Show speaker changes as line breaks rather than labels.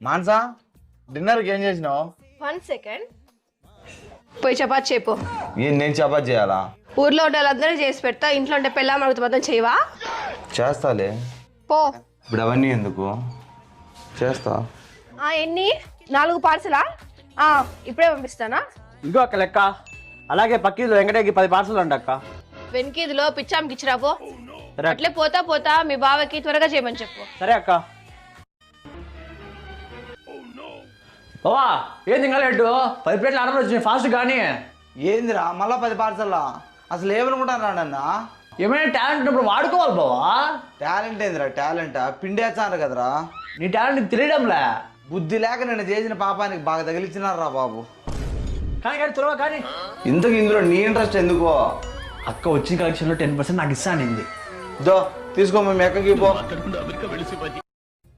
మాన్సా డిన్నర్కి ఏం చేసినావు?
1 సెకండ్. పోయి చపాతి చేపో.
నేను చపాతి చేయాలా?
ఊర్లో ఉండే వాళ్ళందరూ చేసి పెడతా, ఇంట్లో ఉంటే పెళ్ళాం అడుగుతా మాత్రం చేయవా?
చేస్తాలే.
పో.
ఇప్పుడు అవన్నీ ఎందుకు? చేస్తా.
ఎన్ని 4 పార్సలా? ఇప్పుడే పంపిస్తానా?
ఇంకో అక్క లెక్క. అలాగే పక్కీలో వెంకటేకి 10 పార్సల్ అంట అక్క.
వెనకీదిలో పిచ్చాంకి ఇచ్చిరాపో.
సరే
అట్లే పోతా మీ బావకి త్వరగా చేయమని చెప్పు.
సరే అక్క. బావా ఏం తింగలేటు 10 ప్లేట్లు ఆర్డర్ వచ్చినాయి, ఫాస్ట్ కానీ.
ఏందిరా మళ్ళా 10 పార్సల్లా? అసలు ఏమనుకుంటారా నన్న?
ఏమైనా టాలెంట్ ఉన్నప్పుడు వాడుకోవాలి బావా.
టాలెంట్ ఏందిరా? టాలెంట్ పిండి వేస్తాను కదరా.
నీ టాలెంట్ నీకు తెలియడంలే.
బుద్ధి లేక నేను చేసిన పాపానికి బాగా తగిలిచ్చినారా బాబు.
కానీ కానీ త్వరగా కానీ.
ఇంతకు ఇందులో నీ ఇంట్రెస్ట్ ఎందుకో?
అక్క వచ్చిన కలెక్షన్లో 10% నాకు ఇస్తానింది.
తీసుకో మీ ఎక్కడికి పో.